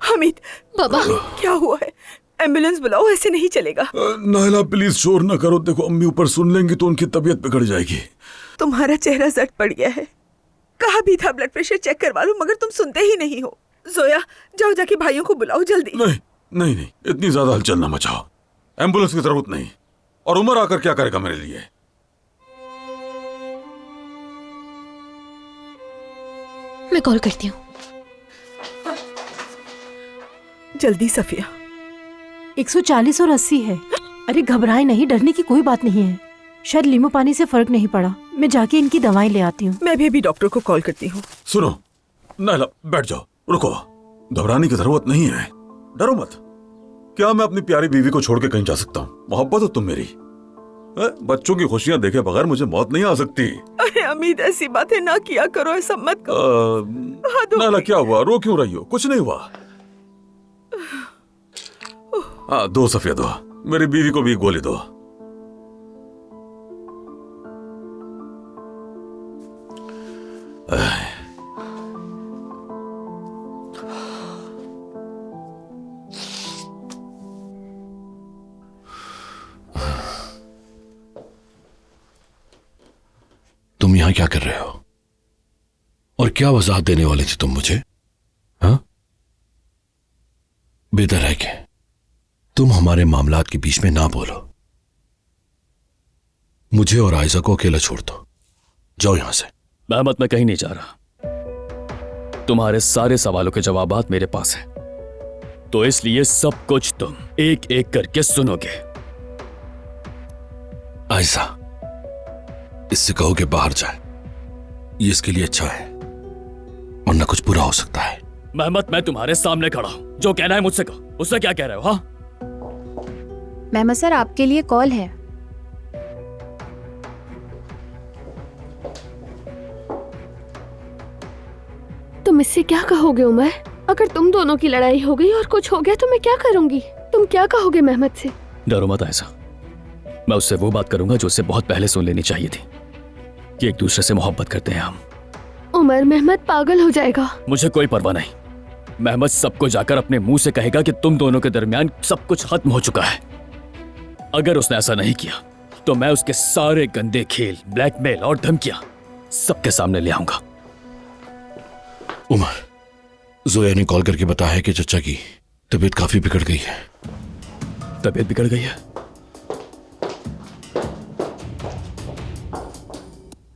हमीद, बाबा क्या हुआ है? एम्बुलेंस बुलाओ, ऐसे नहीं चलेगा। नायला प्लीज शोर न करो, देखो अम्मी ऊपर सुन लेंगी तो उनकी तबीयत बिगड़ जाएगी। तुम्हारा चेहरा जट पड़ गया है। कहा भी था ब्लड प्रेशर चेक करवा लो, मगर तुम सुनते ही नहीं हो। जोया, जाओ जाके भाइयों को बुलाओ जल्दी। नहीं नहीं नहीं, इतनी ज्यादा हलचल ना मचाओ, एम्बुलेंस की जरूरत नहीं। और उमर आकर क्या करेगा मेरे लिए? मैं कॉल करती हूँ। जल्दी सफिया। 140 और 80 है। अरे घबराए नहीं, डरने की कोई बात नहीं है। शायद लींबू पानी से फर्क नहीं पड़ा। मैं जाके इनकी दवाई ले आती हूँ। मैं भी अभी डॉक्टर को कॉल करती हूँ। सुनो नायला, बैठ जाओ, रुको, घबराने की जरूरत नहीं है, डरो मत। क्या मैं अपनी प्यारी बीवी को छोड़ के कहीं जा सकता हूँ? मोहब्बत हो तुम मेरी। बच्चों की खुशियां देखे बगैर मुझे मौत नहीं आ सकती। अरे अमीद, ऐसी बातें ना किया करो, ऐसा मत करो। नायला क्या हुआ, रो क्यों रही हो? कुछ नहीं हुआ। हाँ दो सफिया दो, मेरी बीवी को भी गोली दो। तुम यहां क्या कर रहे हो और क्या वजाहत देने वाली थी तुम मुझे? हाँ, बेहतर है कि तुम हमारे मामलात के बीच में ना बोलो। मुझे और आयजा को अकेला छोड़ दो, जाओ यहां से। महमद, मैं कहीं नहीं जा रहा। तुम्हारे सारे सवालों के जवाबात मेरे पास हैं, तो इसलिए सब कुछ तुम एक एक करके सुनोगे। आयजा, इससे कहो कि बाहर जाए, ये इसके लिए अच्छा है, वरना कुछ बुरा हो सकता है। महमद, मैं तुम्हारे सामने खड़ा हूं, जो कहना है मुझसे कहो। उससे क्या कह रहे हो? हाँ महमद सर, आपके लिए कॉल है। तुम इससे क्या कहोगे उमर? अगर तुम दोनों की लड़ाई हो गई और कुछ हो गया तो मैं क्या करूंगी? तुम क्या कहोगे महमद से? डरो मत आयशा, मैं उससे वो बात करूंगा जो उससे बहुत पहले सुन लेनी चाहिए थी, कि एक दूसरे से मोहब्बत करते हैं हम। उमर, महमद पागल हो जाएगा। मुझे कोई परवाह नहीं। महमद सबको जाकर अपने मुंह से कहेगा कि तुम दोनों के दरमियान सब कुछ खत्म हो चुका है। अगर उसने ऐसा नहीं किया तो मैं उसके सारे गंदे खेल, ब्लैकमेल और धमकियां सबके सामने ले आऊंगा। उमर, जोया ने कॉल करके बताया है कि चचा की तबीयत काफी बिगड़ गई है। तबीयत बिगड़ गई है?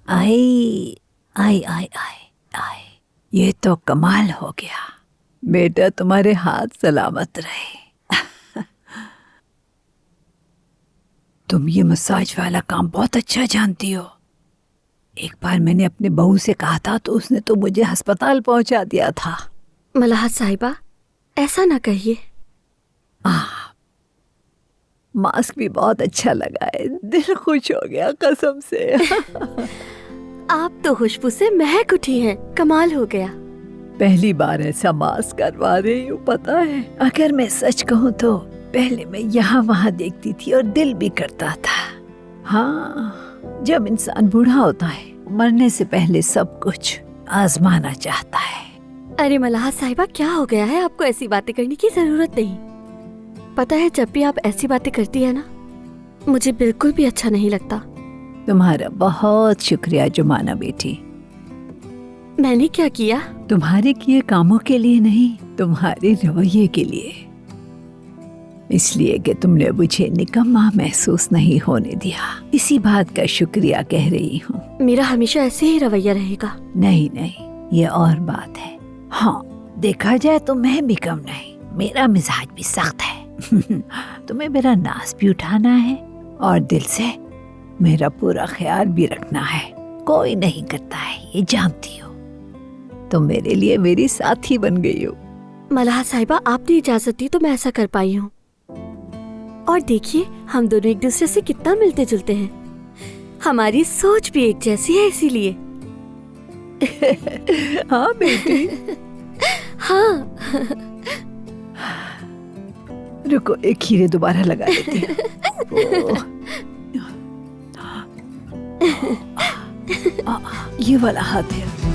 आई आई आई आई आई, ये तो कमाल हो गया। बेटा तुम्हारे हाथ सलामत रहे। तुम ये मसाज वाला काम बहुत अच्छा जानती हो। एक बार मैंने अपने बहू से कहा था तो उसने तो मुझे अस्पताल पहुंचा दिया था। मलाहत साहिबा, ऐसा ना कहिए। मास्क भी बहुत अच्छा लगा है, दिल खुश हो गया कसम से। आप तो खुशबू से महक उठी हैं, कमाल हो गया। पहली बार ऐसा मास्क करवा रही हूँ, पता है। अगर मैं सच कहूँ तो पहले मैं यहाँ वहाँ देखती थी और दिल भी करता था। हाँ, जब इंसान बूढ़ा होता है, मरने से पहले सब कुछ आजमाना चाहता है। अरे मलाहत साहिबा, क्या हो गया है? आपको ऐसी बातें करने की जरूरत नहीं। पता है, जब भी आप ऐसी बातें करती है ना, मुझे बिल्कुल भी अच्छा नहीं लगता। तुम्हारा बहुत शुक्रिया जुमाना बेटी। मैंने क्या किया? तुम्हारे किए कामों के लिए नहीं, तुम्हारे रवैये के लिए। इसलिए कि तुमने मुझे निकम्मा महसूस नहीं होने दिया। इसी बात का शुक्रिया कह रही हूँ। मेरा हमेशा ऐसे ही रवैया रहेगा। नहीं नहीं, ये और बात है। हाँ, देखा जाए तो मैं भी कम नहीं, मेरा मिजाज भी सख्त है। तुम्हें मेरा नाज भी उठाना है और दिल से मेरा पूरा ख्याल भी रखना है। कोई नहीं करता है, ये जानती हो। तुम मेरे लिए मेरी साथी बन गई हो। मलाहत साहिबा, आपने इजाजत दी तो मैं ऐसा कर पाई हूँ। और देखिए, हम दोनों एक दूसरे से कितना मिलते जुलते हैं। हमारी सोच भी एक जैसी है, इसीलिए। हाँ बेटी। हाँ। रुको, एक खीरे दोबारा लगा लेती हूँ। ये वाला हाथ है।